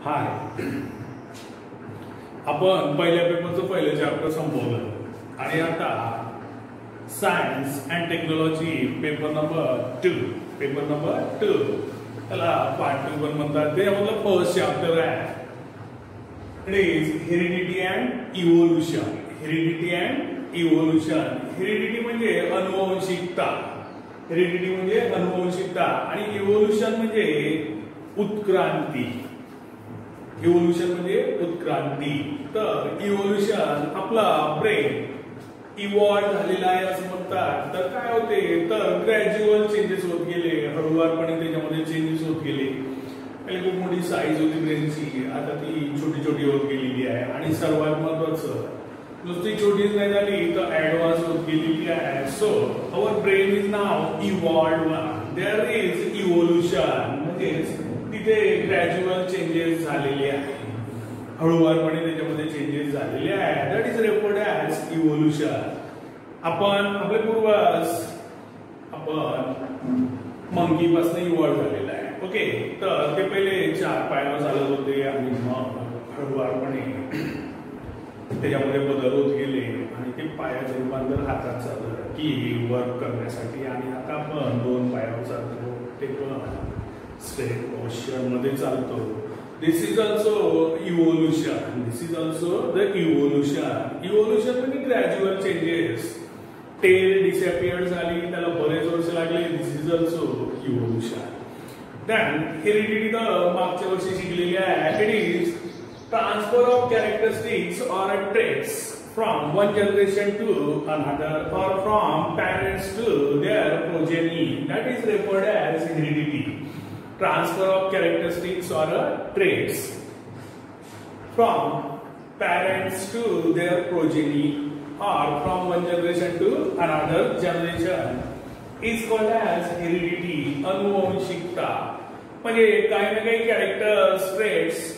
हाय, आपण पहिल्या पेपरचं पहिलं चॅप्टर संपवलं आणि आता science and technology paper number 2 त्याला पार्ट 2 पण म्हणतात. त्यामधलं फर्स्ट चॅप्टर आहे. It is heredity and evolution. Heredity and evolution. Heredity म्हणजे अनुवंशिकता. हेरिडिटी म्हणजे अनुवंशिकता आणि इव्होल्युशन म्हणजे उत्क्रांती. इव्होल्युशन म्हणजे उत्क्रांती. तर इव्होल्युशन आपला ब्रेन इव्हॉल्व झालेला आहे असं म्हणतात. तर काय होते तर ग्रॅज्युअल चेंजेस होत गेले, हळूवारपणे त्याच्यामध्ये चेंजेस होत गेले. पहिले खूप मोठी साईज होती ब्रेनची, आता ती छोटी छोटी होत गेलेली आहे. आणि सर्वात महत्वाचं नुसती छोटीच नाही झाली तर ऍडव्हान्स होत गेलेली आहे. So our brain is now evolve. There is evolution म्हणजे तिथे ग्रॅज्युअल चेंजेस झालेले आहे, हळूवारपणे त्याच्यामध्ये चेंजेस झालेले आहे. That is referred as evolution. आपण आपले पूर्वज मंकी पासून इव्हॉल्व झालेला आहे. ओके, तर ते पहिले 4 पायावर चालत होते आणि मग हळूवारपणे त्याच्यामध्ये बदल होत गेले आणि ते पायाचे रूपांतर हातात झालं की वर्क करण्यासाठी. आणि आता आपण 2 पायावर चालतो, ते पण स्ट्रेट पोस्चर मध्ये चालतो. This is also evolution. This is also the evolution. Evolution म्हणजे ग्रॅज्युअल चेंजेस. टेल डिसअपिअर झाली, त्याला बरेच वर्ष लागले. This is also evolution. Then heredity तर मागच्या वर्षी शिकलेली आहे. It is transfer of characteristics or traits from one generation to another or from parents to their progeny. That is referred as heredity. Transfer of characteristics or traits from parents to their progeny or from one generation to another generation is called as heredity. अनुवंशिकता म्हणजे काही ना काही characters, traits,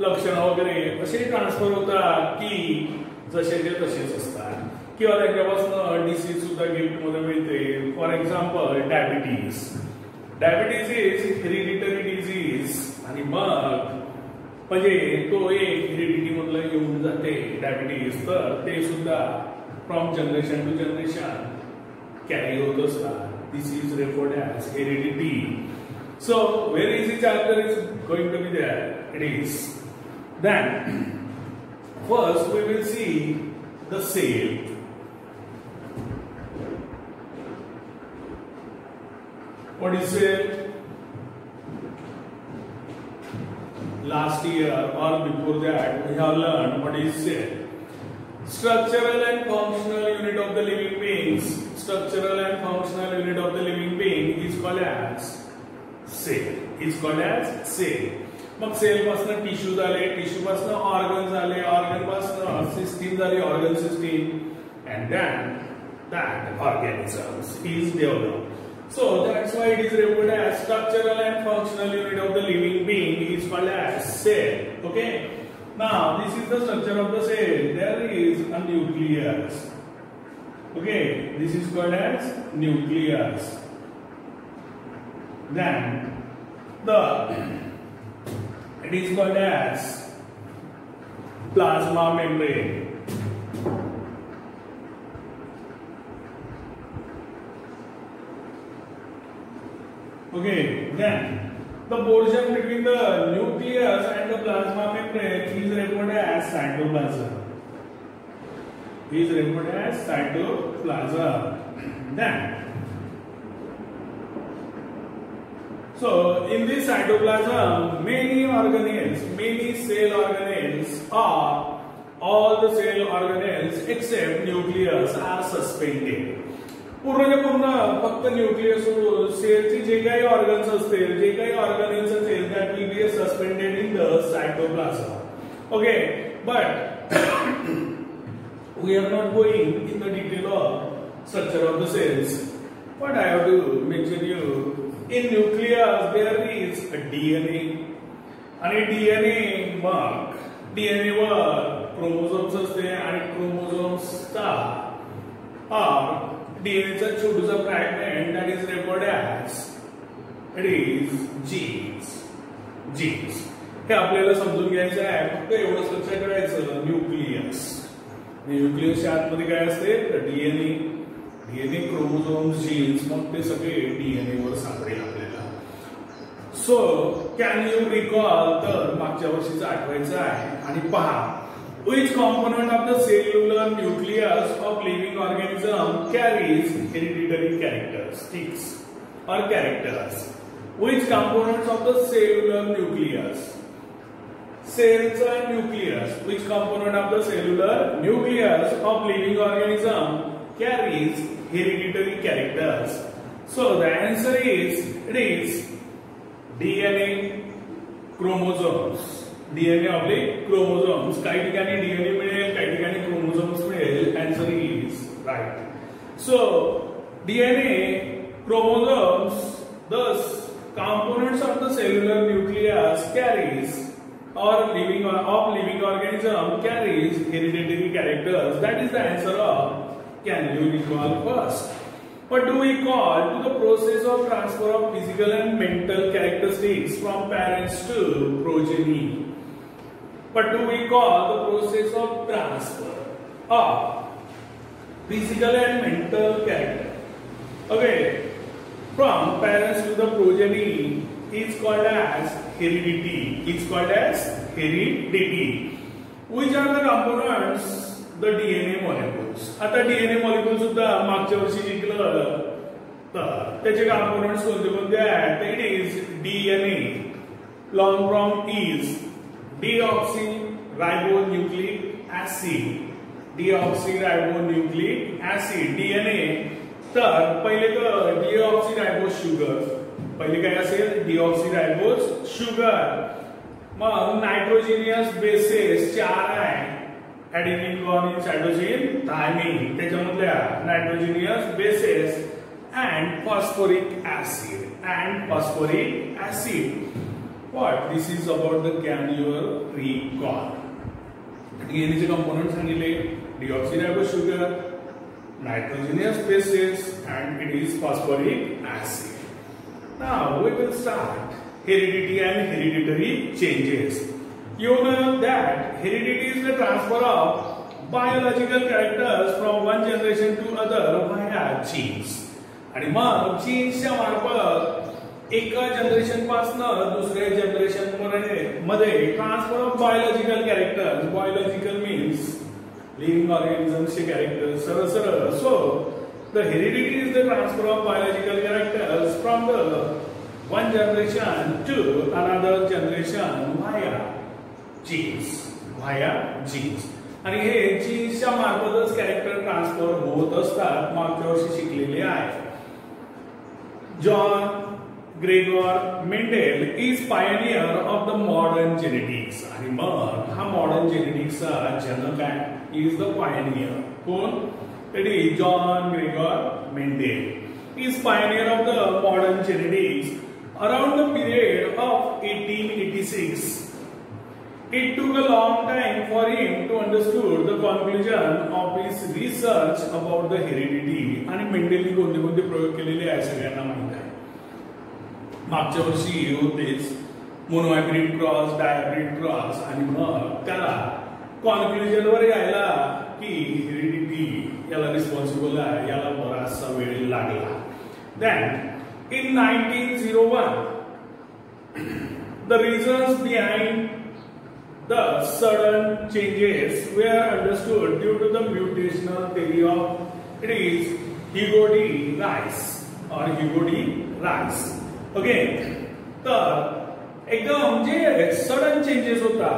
लक्षण वगैरे असे transfer होतात की जसेचे तसेच असतात किंवा त्यांच्यापासून डिसीज सुद्धा गिफ्ट मध्ये मिळते. For example diabetes. Diabetes is hereditary disease आणि मग म्हणजे तो एक हेरिडिटी मधलं येऊन जाते डायबिटीज. तर ते सुद्धा from generation to generation carry होत असतात. This is referred as heredity. So very easy chapter is going to be there. It is. Then first we will see the cell. What is cell? Last year or before that we have learned what is cell. Structural and functional unit of the living beings. Structural and functional unit of the living being is called as cell. Is called as cell. मग cell पासून tissue झाले, tissue पासून organ झाले, organ पासून system झाली, organ system, and then that organisms is develop. So that's why it is referred as structural and functional unit of the living being is called as cell. Okay, now this is the structure of the cell. There is a nucleus. Okay, this is called as nucleus. Then it is called as plasma membrane. Okay, then the portion between the nucleus and the plasma membrane is referred as cytoplasm. Is referred as cytoplasm. Then so in this cytoplasm many organelles, many cell organelles are all the cell organelles except nucleus are suspended. पूर्ण फक्त nucleus सोडून सेलचे जे काही organs असतील, जे काही organelles असतील that will be suspended in the cytoplasm. Okay, but we are not going in the detail of structure of the cells. What I have to mention you, in nucleus there is a DNA आणि DNA मग DNA वर chromosomes असते आणि क्रोमोझोम्सचा DNA चा छोटासा fragment that is referred as it is genes. हे आपल्याला समजून घ्यायचं आहे. फक्त एवढंच लक्षात ठेवायचं, न्यूक्लियस. न्यूक्लियसच्या आतमध्ये काय असते, तर डीएनए क्रोमोझोम्स जीन्स, मग ते सगळे डीएनए वर सापडेल आपल्याला. सो कॅन यू रिकॉल, तर मागच्या वर्षीचं आठवायचं आहे. आणि पहा, which component of the cellular nucleus of living organism carries hereditary characteristics or characters? Which components of the cellular nucleus? Cellular nucleus. Which component of the cellular nucleus of living organism carries hereditary characters? So the answer is, it is DNA chromosomes. DNA oblique chromosomes. काही ठिकाणी DNA मिळेल, काही ठिकाणी chromosomes मिळेल. Answer is right. So DNA chromosomes, thus components of the cellular nucleus carries or living organism carries hereditary characters. That is the answer of can you recall first. What do we call to the process of transfer of physical and mental characteristics from parents to progeny? What do we call the process of transfer of physical and mental character? Okay, from parents to the progeny is called as heredity. It's called as heredity. Which are the components? The DNA molecules. आता DNA molecule सुद्धा मागच्या वर्षी शिकलं, तर त्याचे components कोणते आहेत? It is DNA. Long form is deoxyribonucleic acid. deoxyribonucleic acid. DNA. तर पहिले तर deoxyribose sugar. पहिले काय असेल? deoxyribose sugar. मग नायट्रोजिनियस बेसेस 4 आहे. Adenine, guanine, cytosine, thymine. त्याच्यामधल्या nitrogenous bases and phosphoric acid. What? This is about the can you recall. DNA चे components सांगितले, deoxyribose sugar, nitrogenous bases, and it is phosphoric acid. Now we will start heredity and hereditary changes. You know that heredity is the transfer of biological characters from one generation to other via genes. आणि मग जीन्सच्या मार्फत एका generation पासून दुसऱ्या generation मध्ये transfer of biological characters. Biological means living ऑर्गॅनिझम्सचे characters. सरळ. So the heredity is the transfer of biological characters from the one generation to another generation via genes. आणि हे जीन्सच्या मार्फतच कॅरेक्टर ट्रान्सफर होत असतात. मागच्या वर्षी शिकलेले आहे. John Gregor Mendel is pioneer of the modern genetics. आणि मग हा मॉडर्न जेनेटिक्सचा जनक आहे. He is the pioneer. कोण? It is John Gregor Mendel. He is pioneer of the modern genetics around the period of 1886. It took a long time for him to understand the conclusion of his research about the heredity. आणि मेंडेलने कोणते प्रयोग केलेले आहे सगळ्यांना माहित आहे. मागच्या वर्षी होतेच मोनोहायब्रिड क्रॉस, डायहायब्रिड क्रॉस, आणि मग त्याला कॉन्क्लुजन वर यायला की हेरिडिटी याला रिस्पॉन्सिबल आहे. याला बराचसा वेळ लागला. Then in 1901 the reasons behind the sudden changes were understood due to the mutational theory of it is Hugo de Rice. Okay, तर एकदम जे सडन चेंजेस होता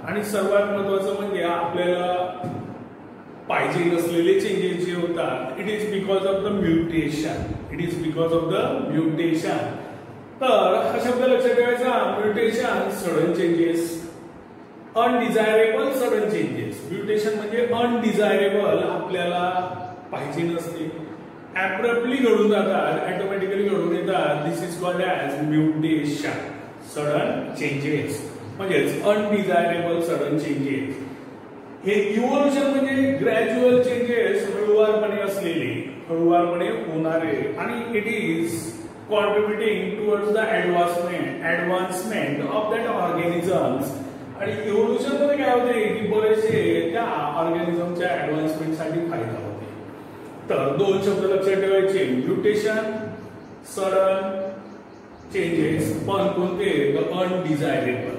आणि सर्वात महत्त्वाचं म्हणजे आपल्याला पाहिजे नसलेले चेंजेस जे होतात, it is because of the mutation. तर हा शब्द लक्षात ठेवायचा. Mutation, sudden changes, undesirable sudden changes. Mutation म्हणजे अनडिझायरेबल, आपल्याला पाहिजे नसते, ऍब्रप्टली घडून जातात, ऑटोमॅटिकली घडून येतात. This is called as mutation. Sudden changes म्हणजेच अनडिझायरेबल सडन चेंजेस. हे इव्होल्युशन म्हणजे ग्रॅज्युअल चेंजेस, हळूवारपणे होणारे, आणि it is contributing towards the advancement of that organism. Organisms आणि इव्होल्युशन मध्ये काय होते की बरेचसे त्या ऑर्गॅनिझमच्या ऍडव्हान्समेंटसाठी फायदा होते. तर दोन शब्द लक्षात ठेवायचे, म्युटेशन, सडन चेंजेस, पण कोणते, undesirable.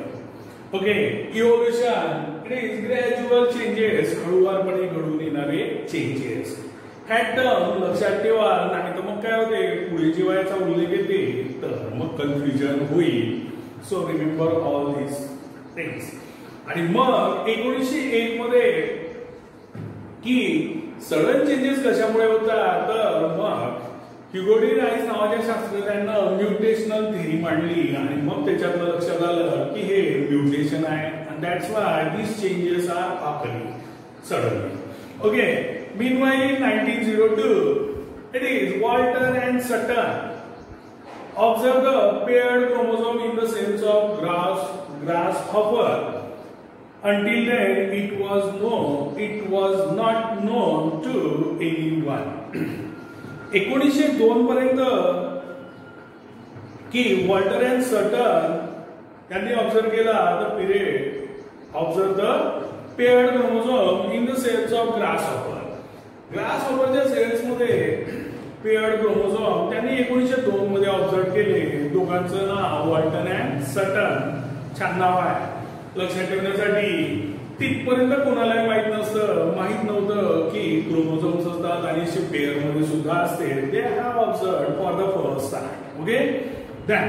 Okay, evolution it is gradual changes, हळूवारपणे घडून येणारे चेंजेस. ह्या टर्म लक्षात ठेवा, नाही तर मग काय होते पुढे जेव्हा याचा उल्लेख येते तर मग कन्फ्युजन होईल. सो रिमेंबर ऑल दिस थिंग्स. आणि मग 1901 मध्ये की सडन चेंजेस कशामुळे होतात, तर मग ह्युगो डी राईस नावाच्या शास्त्रज्ञानं म्युटेशनल थेरी मांडली आणि मग त्याच्यातलं लक्षात आलं की हे म्युटेशन आहे and that's why these changes are occurring suddenly. Okay, meanwhile in 1902 it is Walter and Sutton observed the paired chromosome in the cells of grasshopper. Until then it was not known to anyone. 1902 पर्यंत की Walter and सटन यांनी observe केला the paired chromosome in the cells of grasshopper. ग्रासहॉपरच्या cells मध्ये paired chromosome त्यांनी 1902 मध्ये observe केले. दोघांचं नाव वॉल्टर अँड सटन, छान नाव आहे लक्षात ठेवण्यासाठी. तिथपर्यंत कोणालाही माहित नव्हतं की क्रोमोझोम्स असतात आणि असे पेअर मध्ये सुद्धा असते. They have observed for the first time. Okay, then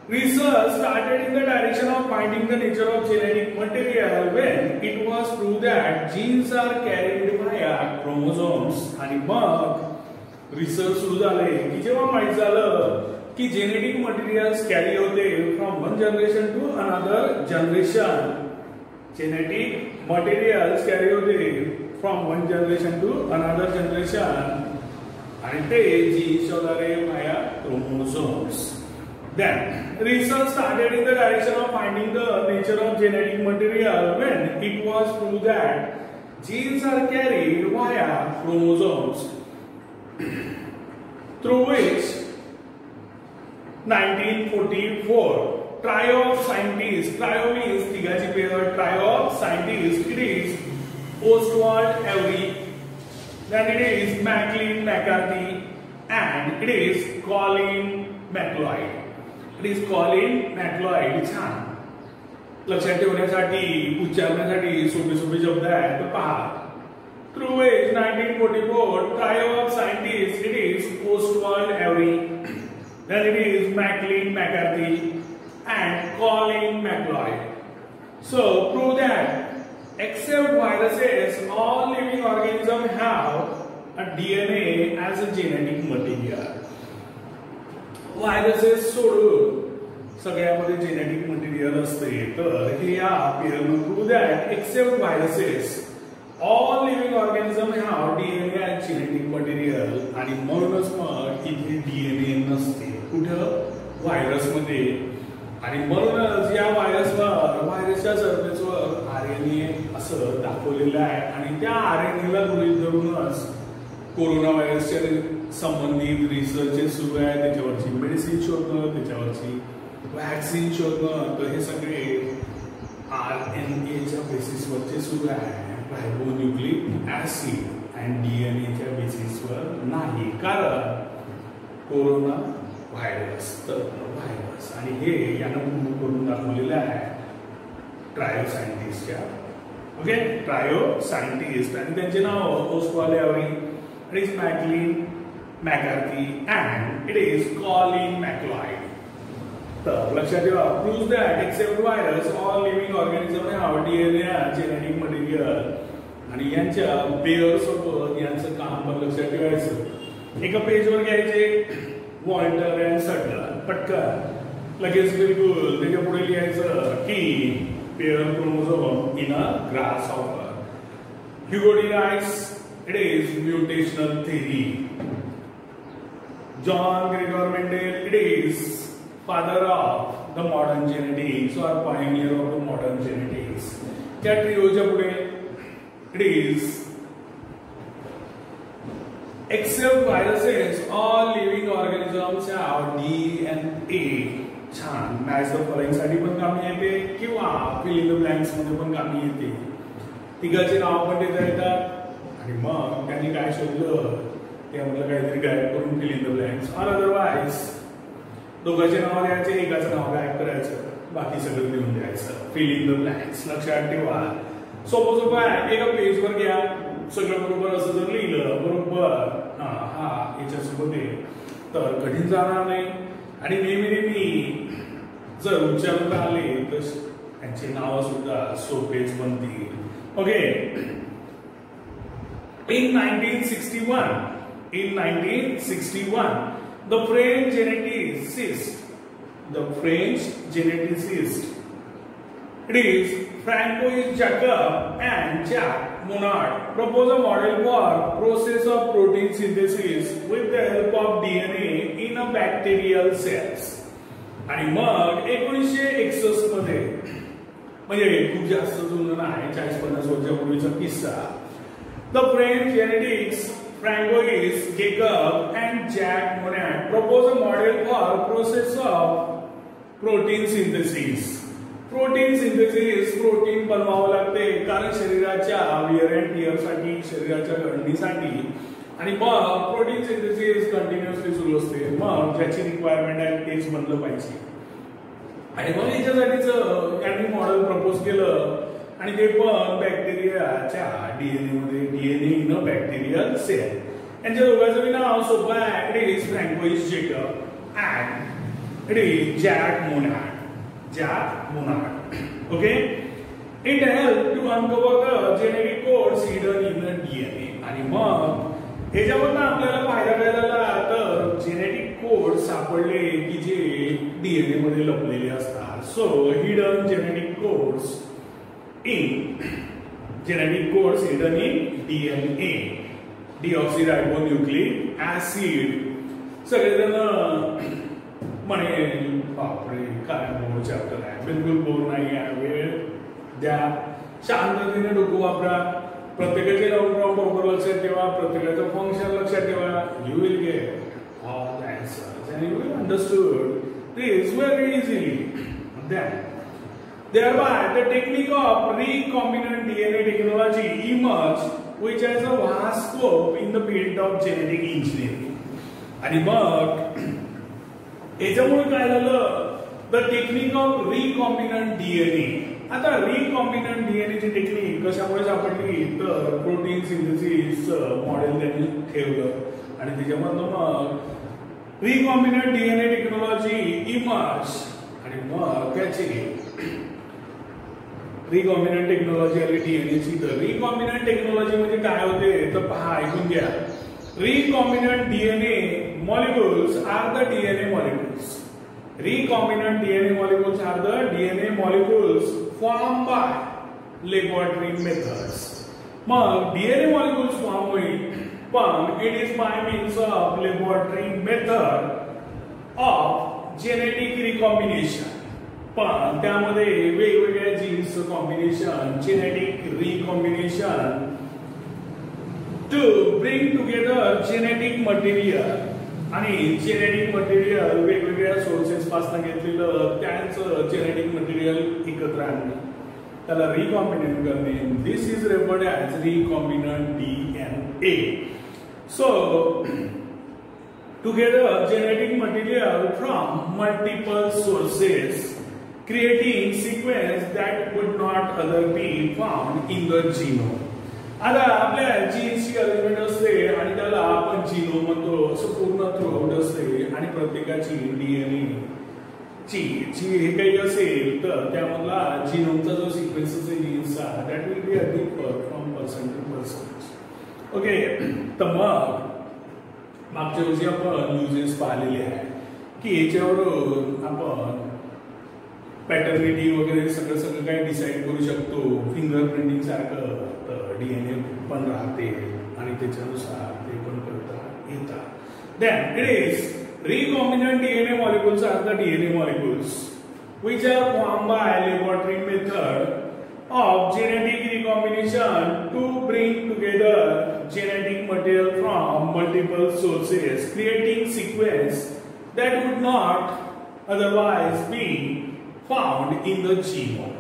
research started in the direction of finding the nature of genetic material when it was proved that genes are carried via chromosomes. आणि मग research सुरू झाले की जेव्हा माहित झालं की genetic materials carry होते from one generation to another generation. Genetic materials carry होते from one generation to another generation आणि ते जीन्स वगैरे via chromosomes. Then research started in the direction of finding the nature of genetic material when it was proved that genes are carried via chromosomes, through which 1944 trio of scientists, trio means tigachi pair, trio of scientists, it is Ostwald Avery, then it is Maclean McCarthy and it is Colin McLeod. It is Colin McLeod. छान लक्षात ठेवण्यासाठी उच्चारण्यासाठी सोपे शब्द आहेत तर पहा. Through which 1944 trio of scientists, it is Ostwald Avery, then it is Maclean McCarthy and Colin McLeod. So prove that except viruses, all living organisms have a DNA as a genetic material. Viruses सोडून सगळ्यामध्ये genetic material असते. तर हे या पेअरनं prove that except viruses all living organism have DNA as genetic material. आणि म्हणूनच मग इथे डीएनए नसते कुठं, व्हायरसमध्ये. आणि म्हणूनच या व्हायरसच्या सरफेसवर आरएनए असं दाखवलेलं आहे आणि त्या आरएनएला गृहीत धरूनच कोरोना व्हायरसच्या संबंधित रिसर्च सुरू आहे. त्याच्यावरची मेडिसिन शोधणं, त्याच्यावरची वॅक्सिन शोधणं, तर हे सगळे RNAच्या बेसिसवरचे सुरू आहे. रायबोन्यूक्लिक ऍसिड अँड डीएनएच्या बेसिसवर नाही. कारण कोरोना व्हायरस तर व्हायरस आणि हे यानं प्रूव्ह करून दाखवलेलं आहे ट्रायो सायंटिस्टच्या. ओके, ट्रायो सायंटिस्ट आणि त्यांचे नाव Oswald Avery, it is Maclean McCarthy and it is Colin McLeod. तर लक्षात ठेवा, proves that except virus all living organisms have DNA genetic material. आणि यांच्या पेअर सोबत यांचं काम पण लक्षात ठेवायचं. एका पेजवर घ्यायचे वॉल्टर अँड सटन, पटकन लगेच बिलकुल त्याच्या पुढे लिहायचं की pair chromosome in a grasshopper. Hugo D rice, it is mutational theory. John Gregor Mendel, it is father of the modern genetics or pioneer of the modern genetics. त्या ट्रिओच्या पुढे it is except viruses all living organisms have DNA छान match the following साठी पण कामी येते किंवा fill in the blanks मध्ये पण कामी येते. तिघाचे नाव पण देता येतात आणि मग त्यांनी काय शोधलं ते आपल्याला काहीतरी गायब करून fill in the blanks or otherwise दोघांचे नाव द्यायचे, एकाचं नाव गायब करायचं, बाकी सगळं लिहून द्यायचं. फिल इन द ब्लँक्स लक्षात ठेवा. सोपं सोपं आहे. एका पेजवर घ्या, सगळं बरोबर असं जर लिहिलं बरोबर हा याच्यासोबत आहे तर कठीण जाणार नाही. आणि नेहमी नेहमी जर उच्चारण आले तर त्यांचे नाव सुद्धा सोपेच बनतील. Okay. In 1961, the French geneticist, it is Francois Jacob and Jacques Monod, proposed a model for process of protein synthesis with the help of DNA in a bacterial cells. आणि मग 1961 मध्ये म्हणजे खूप जास्त जुनं नाही, 40-50 वर्षापूर्वीचा किस्सा. The French genetics Francois Jacob and Jacques Monod proposed a model for process of protein synthesis. Protein synthesis, protein बनवावं लागते कारण शरीराच्या वियर अँड टियर साठी, शरीराच्या घडणीसाठी. आणि मग प्रोटीन सिंथेसिस कंटिन्युअसली सुरू असते. मग ज्याची रिक्वायरमेंट आहे तेच बनलं पाहिजे. आणि मग याच्यासाठीच त्यांनी मॉडेल प्रपोज केलं आणि ते पण बॅक्टेरियाच्या डीएनए मध्ये, DNA in a bacterial cell. यांच्या दोघांचं नाव सोपं आहे. It is Francois Jacob and it is Jacques Monod. Jacques Monod. Okay, it helped to uncover the genetic codes hidden in the DNA. आणि मग ह्याच्यावरून आपल्याला फायदा काय झाला तर जेनेटिक कोड सापडले की जे डीएनए मध्ये लपलेले असतात. So hidden genetic codes hidden in DNA, deoxyribonucleic acid. सगळेजण म्हणे बापरे काय बोर चॅप्टर आहे. बिलकुल बोर नाही आहे. वेळ द्या, शांततेने डोकं वापरा, प्रत्येकाचे राऊंड बरोबर लक्षात ठेवा, प्रत्येकाचं फंक्शन लक्षात ठेवा. You will get all the answers and you will understood this very easily. Thereby, the technique of recombinant DNA technology emerged, which has a vast scope in the field of genetic engineering. आणि मग याच्यामुळे काय झालं, the technique of recombinant DNA. आता recombinant DNA ची technique कशामुळे सापडली तर प्रोटीन सिंथेसिस मॉडेल त्यांनी ठेवलं आणि त्याच्यामधनं मग रिकॉम्बिनंट डीएनए टेक्नॉलॉजी इमर्ज. आणि मग त्याची रिकॉम्बिनंट टेक्नॉलॉजी आली डीएनएची. तर रिकॉम्बिनंट टेक्नॉलॉजी म्हणजे काय होते तर पहा, ऐकून घ्या. Recombinant DNA molecules are the DNA molecules. Recombinant DNA molecules are the DNA molecules formed by laboratory methods. मग DNA molecules form होईल पण it is by means of laboratory method of genetic recombination. पण त्यामध्ये वेगवेगळ्या genes combination, genetic recombination to bring together genetic material. आणि genetic material वेगवेगळ्या sources पासून घेतलेलं त्यांचं जेनेटिक मटेरियल एकत्र आणणे त्याला रिकॉम्बिनेट करणे. This is referred as recombinant DNA. So together genetic material from multiple sources creating sequence that would not other be found in the genome. आता आपल्या जीन्सची अरेंजमेंट असते आणि त्याला आपण जीनोम म्हणतो. असं पूर्ण थ्रूआउट असते आणि प्रत्येकाची डीएनए ची जी हे काही असेल तर त्यामधला जीनोमचा जो सिक्वेन्स असेल जीन्सचा that will be differ from person to person. Okay. तर मग मागच्या वर्षी आपण युजेस पाहिलेले आहे की याच्यावरून आपण पॅटर्निटी वगैरे सगळं काही डिसाईड करू शकतो. फिंगरप्रिंटिंग सारखं डीएनए पण राहते आणि त्याच्यानुसार ते पण करता येतात. Then it is recombinant DNA molecules are the DNA molecules which are formed by laboratory method of genetic recombination to bring together genetic material from multiple sources, creating sequence that would not otherwise being found in the genome.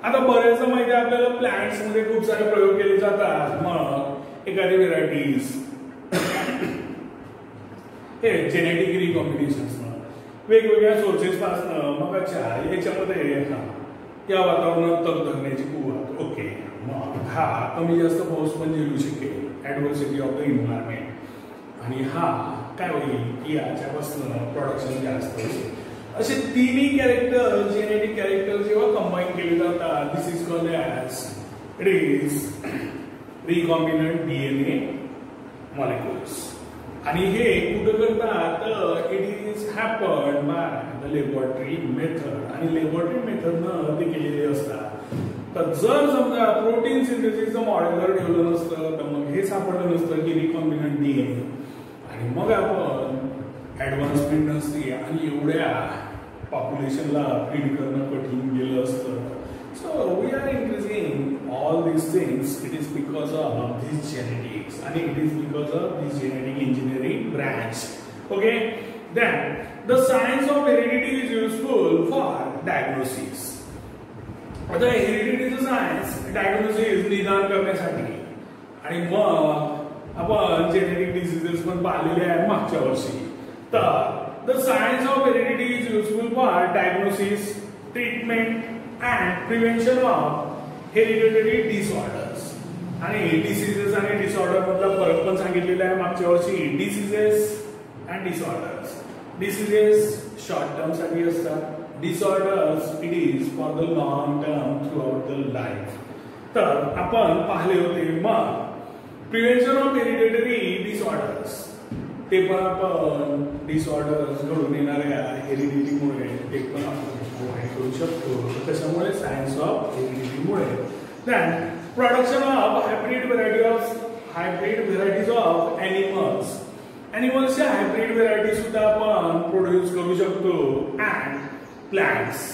आता बरेचदा माहिती आहे आपल्याला plants मध्ये खूप सारे प्रयोग केले जातात. मग एखादी व्हेरायटीज हे जेनेटिक रिकॉम्बिनेशन्स वेगवेगळ्या सोर्सेस पासून मग याच्यामध्ये या वातावरणात तग धरण्याची कुवत. ओके, मग हा कमी जास्त पाऊस पण झेलू शकेल, ऍडव्हर्सिटी ऑफ द एन्व्हायरमेंट, आणि हा काय होईल की याच्यापासून प्रोडक्शन जास्त होईल. असे तिन्ही कॅरेक्टर जेनेटिक कॅरेक्टर जेव्हा कंबाईन केले जातात, this is called as it is recombinant DNA molecules. आणि हे कुठं करतात तर it is happen by the laboratory method, आणि लॅबोरेटरी मेथडनं ते केलेले असतात. तर जर समजा प्रोटीन सिंथेसिसचं मॉडेल जर ठेवलं नसतं तर मग हे सापडलं नसतं की रिकॉम्बिनंट डीएनए, आणि मग आपण ऍडव्हान्समेंट नसते आणि एवढ्या पॉप्युलेशनला फीड करणं कठीण गेलं असतं. So we are increasing all these things. It is because of this genetics, आणि it is because of this genetic engineering branch. Okay, then the science of heredity is useful for diagnosis. आता हेरिडिटीचं science diagnosis निदान करण्यासाठी, आणि मग आपण genetic diseases पण पाहिलेले आहे मागच्या वर्षी. तर the science of heredity is useful for diagnosis, treatment and prevention of hereditary disorders. आणि डिसीजेस आणि डिसऑर्डर मधला फरक पण सांगितलेला आहे मागच्या वर्षी. Diseases and disorders. Diseases short term साठी असतात, disorders it is for the long term through out the life. तर आपण पाहिले होते मग प्रिव्हेन्शन ऑफ हेरिडिटरी डिसऑर्डर्स, ते पण आपण डिसऑर्डर्स घडून येणाऱ्या हेरिडिटीमुळे ते पण आपण करू शकतो. त्याच्यामुळे सायन्स ऑफ हेरिडिटीमुळे. Then production of hybrid varieties of animals. एनिमल्सच्या हायब्रिड व्हेरायटी सुद्धा आपण प्रोड्यूस करू शकतो. And plants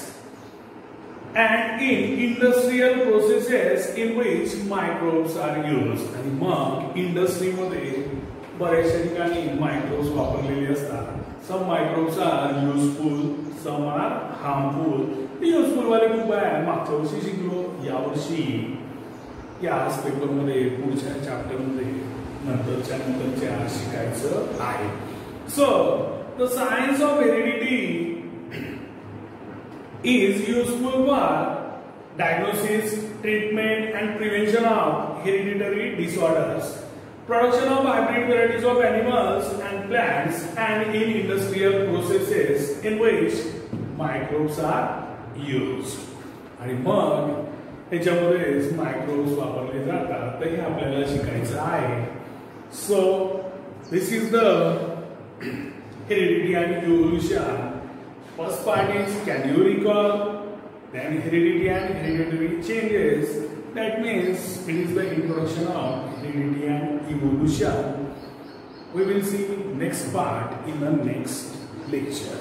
and in industrial processes in which microbes are used. आणि मग इंडस्ट्रीमध्ये बऱ्याचशा ठिकाणी मायक्रोब्स वापरलेले असतात. Some microbes are useful, some are harmful. Useful वाले खूप आहे, मागच्या वर्षी शिकलो, यावर्षी याच पेपरमध्ये पुढच्या चॅप्टरमध्ये नंतरच्या शिकायचं आहे. So the science of heredity is useful for diagnosis, treatment and prevention of hereditary disorders, production of hybrid varieties of animals and plants, and in industrial processes in which microbes are used. आणि मग ह्याच्यामध्येच microbes वापरले जातात, तर हे आपल्याला शिकायचं आहे. So this is the heredity and evolution. First part is, can you recall? Then heredity and hereditary changes. That means it is the introduction of heredity and evolution. We will see next part in the next lecture.